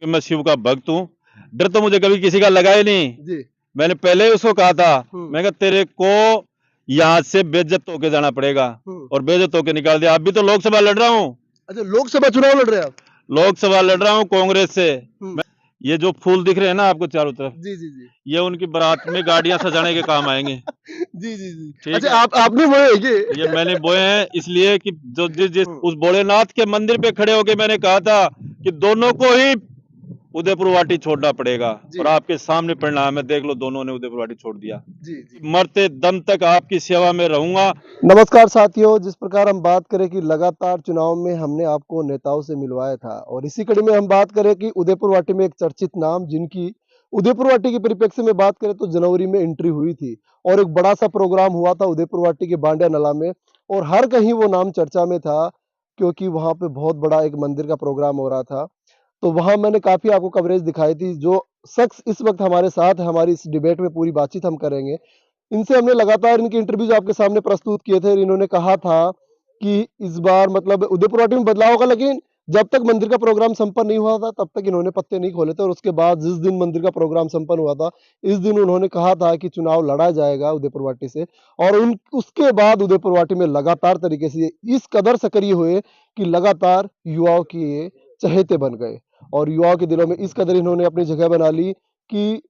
कि मैं शिव का भक्त हूँ। डर तो मुझे कभी किसी का लगा ही नहीं। जी। मैंने पहले ही उसको कहा था, हुँ। मैं कहा तेरे को यहाँ से बेइज्जत होके जाना पड़ेगा, हुँ। और बेइज्जत होके निकाल दिया। अभी तो लोकसभा लड़ रहा हूँ, अच्छा, लोकसभा चुनाव लड़ रहे हैं आप? लोकसभा लड़ रहा हूँ कांग्रेस से। हुँ। मैं ये जो फूल दिख रहे हैं ना आपको चारों तरफ, जी, जी, जी। ये उनकी बारात में गाड़ियाँ सजाने के काम आएँगे। जी, जी, जी। ठीक अच्छा, है? आपने बोए हैं ये? ये मैंने बोए हैं इसलिए कि जो जिस हुँ। उस भोलेनाथ के मंदिर पे खड़े होके मैंने कहा था कि दोनों को ही उदयपुर वाटी छोड़ना पड़ेगा, और जी। आपके सामने परिणाम है, देख लो दोनों ने उदयपुर वाटी छोड़ दिया। जी, जी। मरते दम तक आपकी सेवा में रहूंगा। नमस्कार साथियों, जिस प्रकार हम बात करें कि लगातार चुनाव में हमने आपको नेताओं से मिलवाया था और इसी कड़ी में हम बात करें कि उदयपुर वाटी में एक चर्चित नाम जिनकी उदयपुर वाटी के परिप्रेक्ष्य में बात करें तो जनवरी में एंट्री हुई थी और एक बड़ा सा प्रोग्राम हुआ था उदयपुर वाटी के बांडिया नला में और हर कहीं वो नाम चर्चा में था क्योंकि वहां पे बहुत बड़ा एक मंदिर का प्रोग्राम हो रहा था। तो वहां मैंने काफी आपको कवरेज दिखाई थी। जो शख्स इस वक्त हमारे साथ है, हमारी इस डिबेट में पूरी बातचीत हम करेंगे। इनसे हमने लगातार इनके इंटरव्यूज आपके सामने प्रस्तुत किए थे। इन्होंने कहा था कि इस बार मतलब उदयपुर वाटी में बदलाव होगा, लेकिन जब तक मंदिर का प्रोग्राम संपन्न नहीं हुआ था तब तक इन्होंने पत्ते नहीं खोले थे और उसके बाद जिस दिन मंदिर का प्रोग्राम संपन्न हुआ था इस दिन उन्होंने कहा था कि चुनाव लड़ा जाएगा उदयपुर वाटी से। और उन उसके बाद उदयपुर वाटी में लगातार तरीके से इस कदर सक्रिय हुए कि लगातार युवाओं की ये चहेते बन गए और युवाओं के दिलों में इस कदर इन्होंने अपनी जगह बना ली कि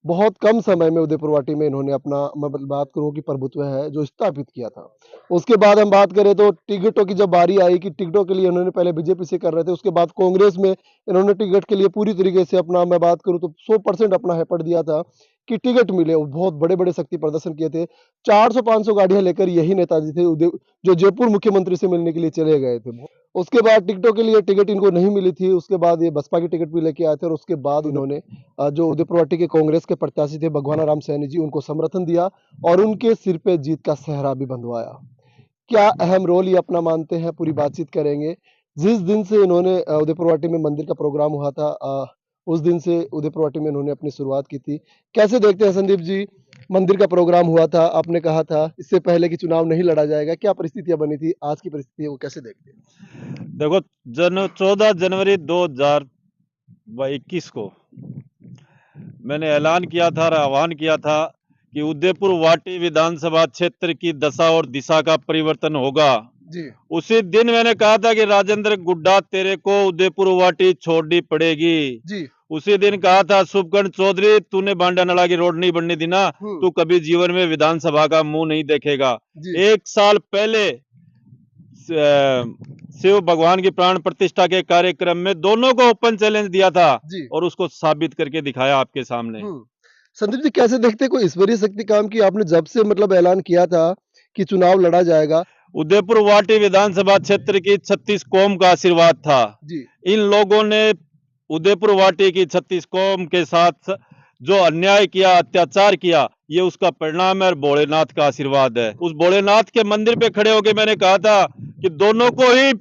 बहुत कम समय में उदयपुर वाटी में इन्होंने अपना मैं बात करूँ कि प्रभुत्व है जो स्थापित किया था। उसके बाद हम बात करें तो टिकटों की जब बारी आई कि टिकटों के लिए इन्होंने पहले बीजेपी से कर रहे थे, उसके बाद कांग्रेस में इन्होंने टिकट के लिए पूरी तरीके से अपना मैं बात करूँ तो 100% अपना एफर्ट दिया था कि टिकट मिले और बहुत बड़े-बड़े शक्ति प्रदर्शन किए थे। 400-500 गाड़ियाँ लेकर यही नेताजी थे जो जयपुर मुख्यमंत्री से मिलने के लिए चले गए थे। उसके बाद टिकटों के लिए टिकट इनको नहीं मिली थी, उसके बाद ये बसपा की टिकट भी लेके आए थे और उसके बाद उन्होंने जो उदयपुर वाटी के कांग्रेस के प्रत्याशी थे भगवाना राम सैनी जी उनको समर्थन दिया और उनके सिर पे जीत का सेहरा भी बंधवाया। क्या अहम रोल ये अपना मानते हैं, पूरी बातचीत करेंगे। जिस दिन से इन्होंने उदयपुर वाटी में मंदिर का प्रोग्राम हुआ था उस दिन से उदयपुर वाटी में इन्होंने अपनी शुरुआत की थी। कैसे देखते हैं संदीप जी, मंदिर का प्रोग्राम हुआ था, आपने कहा था इससे पहले कि चुनाव नहीं लड़ा जाएगा, क्या परिस्थितियाँ बनी थी? आज की परिस्थिति वो कैसे देखते हैं? देखो, 14 जनवरी 2021 को मैंने ऐलान किया था और आह्वान किया था कि उदयपुर वाटी विधानसभा क्षेत्र की दशा और दिशा का परिवर्तन होगा। जी। उसी दिन मैंने कहा था कि राजेंद्र गुड्डा तेरे को उदयपुर वाटी छोड़नी पड़ेगी। जी। उसी दिन कहा था शुभकर्ण चौधरी तूने बांडा नला की रोड नहीं बनने देना, हुँ। तू कभी जीवन में विधानसभा का मुंह नहीं देखेगा। जी। 1 साल पहले शिव भगवान की प्राण प्रतिष्ठा के कार्यक्रम में दोनों को ओपन चैलेंज दिया था जी। और उसको साबित करके दिखाया आपके सामने। हुँ। संदीप जी, कैसे देखते हैं कोई ईश्वरीय शक्ति काम की आपने जब से मतलब ऐलान किया था कि चुनाव लड़ा जाएगा। उदयपुर वाटी विधानसभा क्षेत्र की 36 कौम का आशीर्वाद था। जी। इन लोगों ने उदयपुर वाटी की 36 कौम के साथ जो अन्याय किया, अत्याचार किया, ये उसका परिणाम है और भोलेनाथ का आशीर्वाद है। उस भोलेनाथ के मंदिर पे खड़े होके मैंने कहा था कि दोनों को ही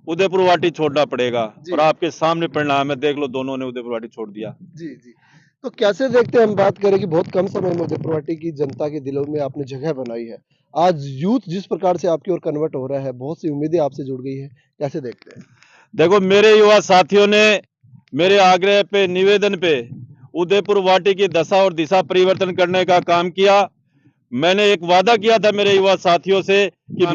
उदयपुर वाटी छोड़ना पड़ेगा, जी। और आपके सामने परिणाम है, देख लो दोनों ने उदयपुर वाटी छोड़ दिया। जी, जी। तो कैसे देखते हैं हम बात करें कि बहुत कम समय में उदयपुर वाटी की जनता के दिलों में आपने जगह बनाई है। आज यूथ जिस प्रकार से आपकी ओर कन्वर्ट हो रहा है, बहुत सी उम्मीदें आपसे जुड़ गई हैं, कैसे देखते हैं? देखो, मेरे युवा साथियों ने मेरे आग्रह पे, निवेदन पे उदयपुर वाटी की दशा और दिशा परिवर्तन करने का काम किया। मैंने एक वादा किया था मेरे युवा साथियों से कि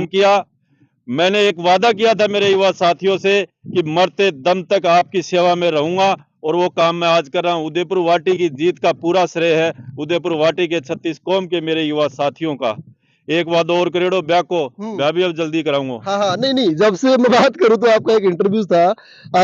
मैंने एक वादा किया था मेरे युवा साथियों से कि मरते दम तक आपकी सेवा में रहूंगा, और वो काम मैं आज कर रहा हूं। उदयपुर वाटी की जीत का पूरा श्रेय है उदयपुर वाटी के 36 कौम के मेरे युवा साथियों का। एक वादा और करेड़ो ब्याह को, हुँ। ब्याह भी अब जल्दी कराऊंगा। हाँ, हाँ। नहीं, नहीं, जब से मैं बात करूँ तो आपका एक इंटरव्यू था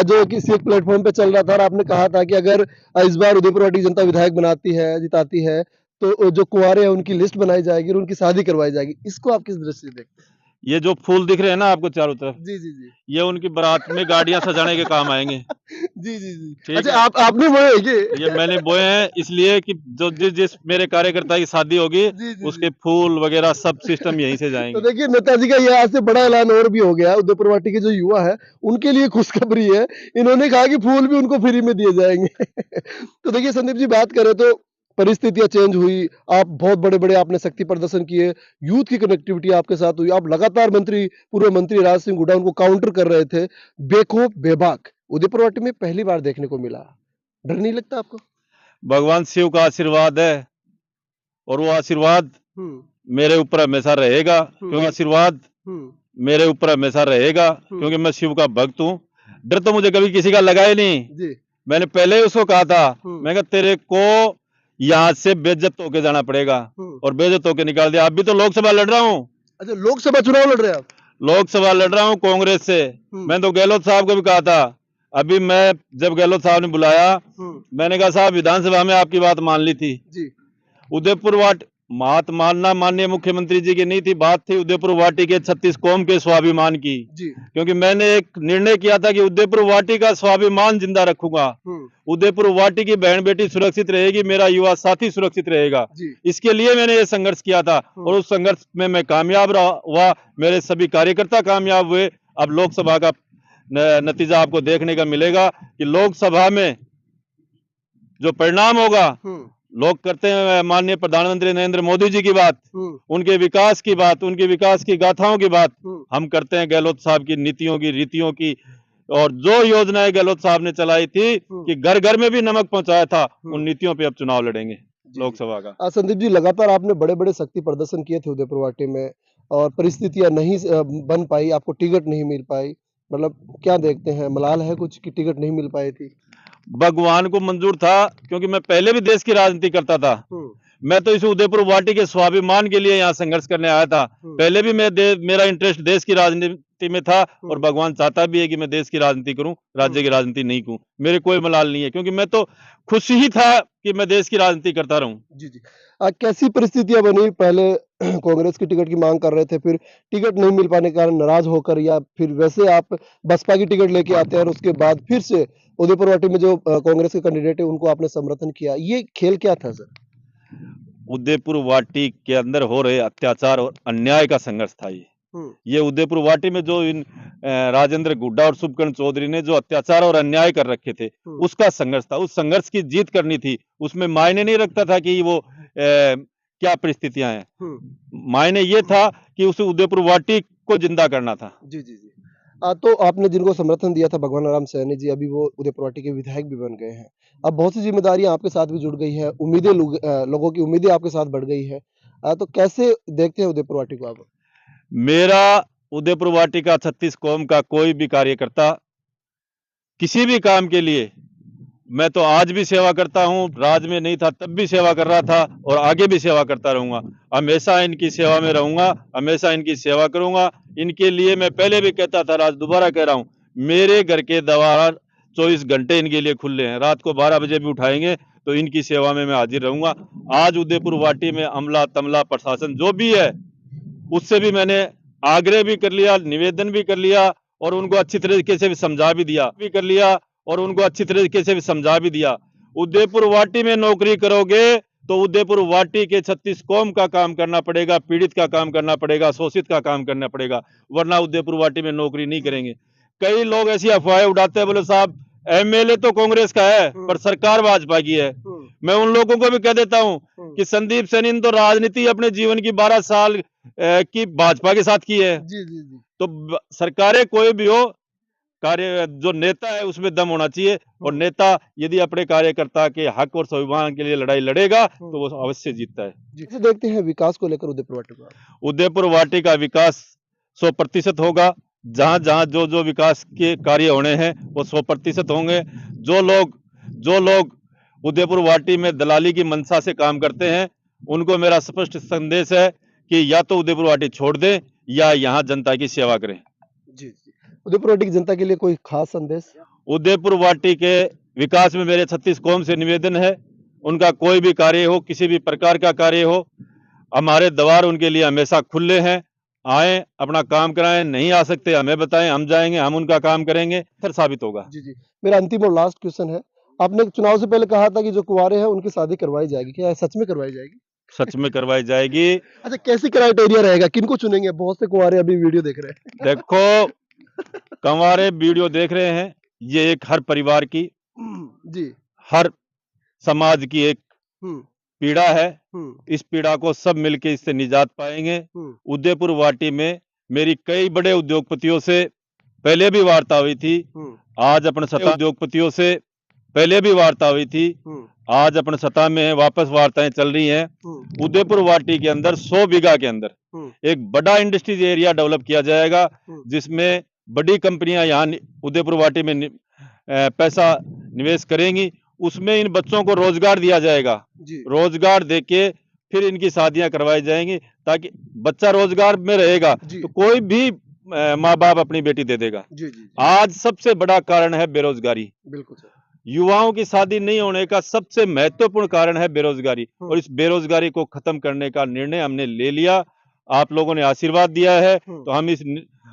जो किसी एक प्लेटफ़ॉर्म पे चल रहा था और आपने कहा था कि अगर इस बार उदयपुर वाटी जनता विधायक बनाती है, जिताती है, तो जो कुँवारे हैं उनकी लिस्ट बनाई जाएगी और उनकी शादी करवाई जाएगी। इसको आप किस दृष्टि से देखते हैं? ये जो फूल दिख रहे हैं ना आपको चारों तरफ, जी, जी, जी। ये उनकी बारात में गाड़ियां सजाने के काम आएंगे। जी, जी, जी। ठीक अच्छा, है? आपने बोए हैं ये ये? मैंने बोए हैं इसलिए कि जो जिस जिस मेरे कार्यकर्ता की शादी होगी, जी, जी, उसके जी। फूल वगैरह सब सिस्टम यहीं से तो जाएंगे। देखिए नेताजी का ये आज से बड़ा ऐलान और भी हो गया। उदयपुर वाटी के जो युवा हैं, उनके लिए खुशखबरी है। इन्होंने कहा कि फूल भी उनको फ्री में दिए जाएँगे। तो देखिए संदीप जी, बात करें तो परिस्थितियाँ चेंज हुई। आप बहुत बड़े-बड़े आपने शक्ति प्रदर्शन किए। यूथ की कनेक्टिविटी आपके साथ हुई। आप लगातार पूर्व मंत्री राज सिंह हुड्डा उनको काउंटर कर रहे थे। बेखौफ, बेबाक। उदयपुर वाटी में पहली बार देखने को मिला। डर नहीं लगता आपको? भगवान शिव का आशीर्वाद है और वो आशीर्वाद हुँ, मेरे ऊपर हमेशा रहेगा, क्योंकि आशीर्वाद हुँ, मेरे ऊपर हमेशा रहेगा, क्योंकि मैं शिव का भक्त हूँ। डर तो मुझे कभी किसी का लगा ही नहीं। जी, मैंने पहले ही उसको कहा था, हुँ, मैं कहा तेरे को यहाँ से बेइज्जत होके जाना पड़ेगा, हुँ। और बेइज्जत होके निकाल दिया। अभी तो लोकसभा लड़ रहा हूँ, अच्छा, लोकसभा चुनाव लड़ रहे हैं आप? लोकसभा लड़ रहा हूँ कांग्रेस से। हुँ, मैं तो गहलोत साहब को भी कहा था, अभी मैं जब गहलोत साहब ने बुलाया, हुँ, मैंने कहा साहब विधानसभा में आपकी बात मान ली थी। जी, उदयपुर वाट बात मानना माननीय मुख्यमंत्री जी की नहीं थी, बात थी उदयपुर वाटी के 36 कौम के स्वाभिमान की। जी, क्योंकि मैंने एक निर्णय किया था कि उदयपुर वाटी का स्वाभिमान जिंदा रखूंगा। हुँ, उदयपुर वाटी की बहन बेटी सुरक्षित रहेगी, मेरा युवा साथी सुरक्षित रहेगा। जी, इसके लिए मैंने ये संघर्ष किया था, हुँ, और उस संघर्ष में मैं कामयाब हुआ, मेरे सभी कार्यकर्ता कामयाब हुए। अब लोकसभा का नतीजा आपको देखने का मिलेगा कि लोकसभा में जो परिणाम होगा, हुँ, लोग करते हैं माननीय प्रधानमंत्री नरेंद्र मोदी जी की बात, हुँ, उनके विकास की बात, उनके विकास की गाथाओं की बात। हुँ, हम करते हैं गहलोत साहब की नीतियों की, रीतियों की, और जो योजनाएं गहलोत साहब ने चलाई थी हुँ, कि घर घर में भी नमक पहुंचाया था, उन हुँ। नीतियों पे अब चुनाव लड़ेंगे जी, जी। लोकसभा का। संदीप जी, लगातार आपने बड़े-बड़े शक्ति प्रदर्शन किए थे उदयपुर वाटी में और परिस्थितियाँ नहीं बन पाई, आपको टिकट नहीं मिल पाई। मतलब क्या देखते हैं, मलाल है कुछ कि टिकट नहीं मिल पाई थी? भगवान को मंजूर था, क्योंकि मैं पहले भी देश की राजनीति करता था। हुँ, मैं तो इस उदयपुर वाटी के स्वाभिमान के लिए यहाँ संघर्ष करने आया था। हुँ, पहले भी मेरा इंटरेस्ट देश की राजनीति में था, और हुँ, भगवान चाहता भी है कि मैं देश की राजनीति करूं, हुँ। राज्य की राजनीति नहीं करूं। मेरे कोई मलाल नहीं है, क्योंकि मैं तो खुश ही था कि मैं देश की राजनीति करता रहूं। जी, जी। कैसी परिस्थितियाँ बनी? पहले कांग्रेस की टिकट की माँग कर रहे थे, फिर टिकट नहीं मिल पाने के कारण नाराज़ होकर या फिर वैसे आप बसपा की टिकट लेके आते हैं और उसके बाद फिर से उदयपुर वाटी में जो कांग्रेस के कैंडिडेट है, उनको आपने समर्थन किया। ये खेल क्या था सर? उदयपुर वाटी के अंदर हो रहे अत्याचार और अन्याय का संघर्ष था ये। हुँ, ये उदयपुर वाटी में जो राजेंद्र गुड्डा और शुभकर्ण चौधरी ने जो अत्याचार और अन्याय कर रखे थे, हुँ, उसका संघर्ष था। उस संघर्ष की जीत करनी थी। उसमें मायने नहीं रखता था कि वो क्या परिस्थितियां हैं। हुँ। मायने ये था कि उस उदयपुर वाटी को जिंदा करना था। जी, जी, जी। तो आपने जिनको समर्थन दिया था भगवान राम सैनी जी, अभी वो उदयपुर वाटी के विधायक भी बन गए हैं। अब बहुत सी ज़िम्मेदारियाँ आपके साथ भी जुड़ गई हैं, उम्मीदें लोगों की उम्मीदें आपके साथ बढ़ गई है। तो कैसे देखते हैं उदयपुर वाटी को आप? मेरा उदयपुर वाटी का 36 कौम का कोई भी कार्यकर्ता किसी भी काम के लिए, मैं तो आज भी सेवा करता हूँ, राज में नहीं था तब भी सेवा कर रहा था, और आगे भी सेवा करता रहूंगा। हमेशा इनकी सेवा में रहूंगा, हमेशा इनकी सेवा करूंगा। इनके लिए मैं पहले भी कहता था, आज दोबारा कह रहा हूँ, मेरे घर के द्वार 24 घंटे इनके लिए खुले हैं। रात को 12 बजे भी उठाएंगे तो इनकी सेवा में मैं हाजिर रहूंगा। आज उदयपुर वाटी में अमला तमला प्रशासन जो भी है, उससे भी मैंने आग्रह भी कर लिया, निवेदन भी कर लिया, और उनको अच्छी तरीके से भी समझा भी दिया भी कर लिया और उनको अच्छी तरीके से भी समझा भी दिया। उदयपुर वाटी में नौकरी करोगे तो उदयपुर वाटी के 36 कौम का काम करना पड़ेगा, पीड़ित का काम करना पड़ेगा, शोषित का काम करना पड़ेगा, वरना उदयपुर वाटी में नौकरी नहीं करेंगे। कई लोग ऐसी अफवाहें उड़ाते हैं, बोले साहब एमएलए तो कांग्रेस का है हुँ, पर सरकार भाजपा की है। हुँ, मैं उन लोगों को भी कह देता हूं हुँ। कि संदीप सैनी ने तो राजनीति अपने जीवन की 12 साल की भाजपा के साथ की है। जी, जी, जी। तो सरकारें कोई भी हो, कार्य जो नेता है उसमें दम होना चाहिए, और हुँ, नेता यदि अपने कार्यकर्ता के हक और स्वाभिमान के लिए लड़ाई लड़ेगा हुँ। तो वो अवश्य जीतता है। जी। कैसे देखते हैं विकास को लेकर उदयपुर वाटी को आप? उदयपुर वाटी का विकास 100% होगा। जहां जहां जो जो विकास के कार्य होने हैं वो 100% होंगे। जो लोग उदयपुर वाटी में दलाली की मंशा से काम करते हैं, उनको मेरा स्पष्ट संदेश है कि या तो उदयपुर वाटी छोड़ दें या यहाँ जनता की सेवा करें। जी, जी। उदयपुर वाटी की जनता के लिए कोई खास संदेश? उदयपुर वाटी के विकास में मेरे 36 कौम से निवेदन है, उनका कोई भी कार्य हो, किसी भी प्रकार का कार्य हो, हमारे द्वार उनके लिए हमेशा खुले हैं। आए, अपना काम कराएं, नहीं आ सकते हमें बताएं, हम जाएंगे, हम उनका काम करेंगे, फिर साबित होगा। जी, जी। मेरा अंतिम और लास्ट क्वेश्चन है। आपने चुनाव से पहले कहा था कि जो कुँवारे हैं उनकी शादी करवाई जाएगी। क्या सच में करवाई जाएगी? सच में करवाई जाएगी। अच्छा, कैसे क्राइटेरिया रहेगा? किनको चुनेंगे? बहुत से कुँवारे अभी वीडियो देख रहे हैं। देखो, कंवारे वीडियो देख रहे हैं, ये एक हर परिवार की, जी। हर समाज की एक हुँ, पीड़ा है। हुँ, इस पीड़ा को सब मिलके इससे निजात पाएंगे। हुँ, उदयपुर वाटी में मेरी कई बड़े उद्योगपतियों से पहले भी वार्ता हुई थी। आज अपने सत्ता उद्योगपतियों से पहले भी वार्ता हुई थी। आज अपने सत्ता में वापस वार्ताएं चल रही हैं। उदयपुर वाटी के अंदर 100 बीघा के अंदर एक बड़ा इंडस्ट्रीज एरिया डेवलप किया जाएगा, जिसमें बड़ी कंपनियां यहाँ उदयपुर वाटी में पैसा निवेश करेंगी। उसमें इन बच्चों को रोजगार दिया जाएगा। रोजगार देके फिर इनकी शादियां करवाई जाएंगी, ताकि बच्चा रोजगार में रहेगा तो कोई भी माँ बाप अपनी बेटी दे देगा। आज सबसे बड़ा कारण है बेरोजगारी। बिल्कुल सर। युवाओं की शादी नहीं होने का सबसे महत्वपूर्ण कारण है बेरोजगारी, और इस बेरोजगारी को खत्म करने का निर्णय हमने ले लिया। आप लोगों ने आशीर्वाद दिया है, तो हम इस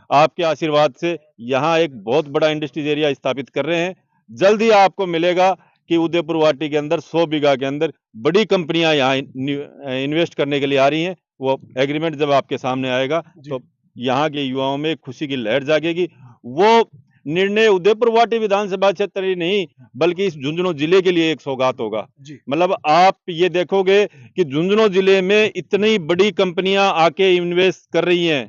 आपके आशीर्वाद से यहाँ एक बहुत बड़ा इंडस्ट्रीज एरिया स्थापित कर रहे हैं। जल्द ही आपको मिलेगा कि उदयपुर वाटी के अंदर 100 बीघा के अंदर बड़ी कंपनियां यहाँ इन्वेस्ट करने के लिए आ रही हैं। वो एग्रीमेंट जब आपके सामने आएगा तो यहाँ के युवाओं में खुशी की लहर जागेगी। वो निर्णय उदयपुर वाटी विधानसभा क्षेत्र ही नहीं, बल्कि इस झुंझुनू जिले के लिए एक सौगात होगा। मतलब आप ये देखोगे कि झुंझुनू जिले में इतनी बड़ी कंपनियां आके इन्वेस्ट कर रही हैं।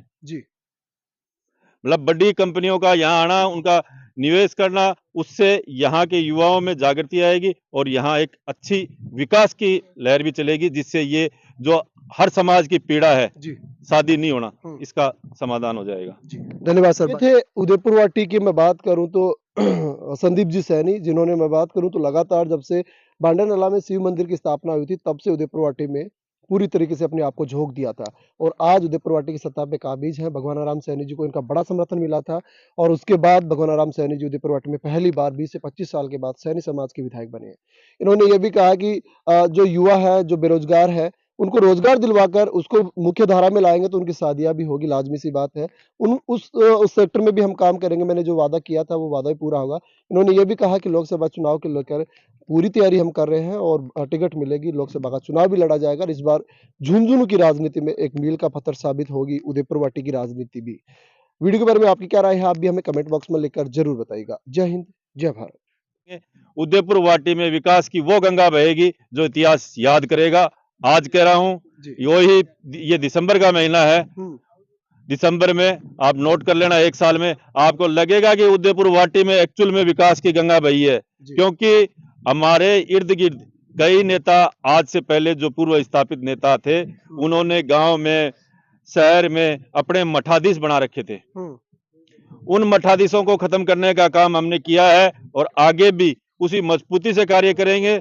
मतलब बड़ी कंपनियों का यहाँ आना, उनका निवेश करना, उससे यहाँ के युवाओं में जागृति आएगी और यहाँ एक अच्छी विकास की लहर भी चलेगी, जिससे ये जो हर समाज की पीड़ा है शादी नहीं होना, इसका समाधान हो जाएगा। धन्यवाद सर। थे उदयपुर वाटी की मैं बात करूं तो संदीप जी सैनी, जिन्होंने मैं बात करूं तो लगातार जब से भांडा नाला में शिव मंदिर की स्थापना हुई थी, तब से उदयपुर वाटी में पूरी तरीके से अपने आप को झोंक दिया था, और आज उदयपुर वाटी की सत्ता पे काबिज हैं। भगवान राम सैनी जी को इनका बड़ा समर्थन मिला था, और उसके बाद भगवान राम सैनी जी उदयपुर वाटी में पहली बार 20 से 25 साल के बाद सैनी समाज के विधायक बने हैं। इन्होंने ये भी कहा कि जो युवा है, जो बेरोजगार है, उनको रोजगार दिलवाकर उसको मुख्य धारा में लाएंगे तो उनकी शादियां भी होगी, लाजमी सी बात है। उस सेक्टर में भी हम काम करेंगे। मैंने जो वादा किया था वो वादा भी पूरा होगा। इन्होंने ये भी कहा कि लोकसभा चुनाव के लेकर पूरी तैयारी हम कर रहे हैं, और टिकट मिलेगी, लोकसभा का चुनाव भी लड़ा जाएगा। इस बार झुंझुनू की राजनीति में एक मील का पत्थर साबित होगी उदयपुर वाटी की राजनीति भी। वीडियो के बारे में आपकी क्या राय है, आप भी हमें कमेंट बॉक्स में लिखकर जरूर बताइएगा। जय हिंद, जय भारत। उदयपुर वाटी में विकास की वो गंगा बहेगी जो इतिहास याद करेगा। आज कह रहा हूँ, ये दिसंबर का महीना है। दिसंबर में आप नोट कर लेना, एक साल में आपको लगेगा कि उदयपुर वाटी में एक्चुअल में विकास की गंगा बही है, क्योंकि हमारे इर्द गिर्द कई नेता, आज से पहले जो पूर्व स्थापित नेता थे, उन्होंने गांव में, शहर में अपने मठाधीश बना रखे थे। उन मठाधीशों को खत्म करने का काम हमने किया है, और आगे भी उसी मजबूती से कार्य करेंगे।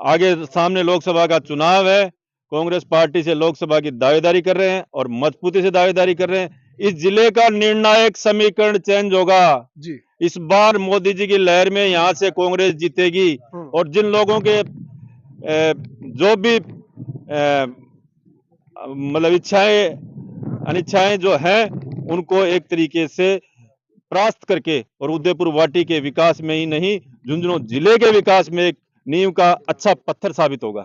आगे सामने लोकसभा का चुनाव है। कांग्रेस पार्टी से लोकसभा की दावेदारी कर रहे हैं और मजबूती से दावेदारी कर रहे हैं। इस जिले का निर्णायक समीकरण चेंज होगा। इस बार मोदी जी की लहर में यहाँ से कांग्रेस जीतेगी, और जिन लोगों के जो भी मतलब इच्छाएं अनिच्छाएं जो हैं, उनको एक तरीके से परास्त करके, और उदयपुर वाटी के विकास में ही नहीं, झुंझुनू जिले के विकास में एक नींव का अच्छा पत्थर साबित होगा।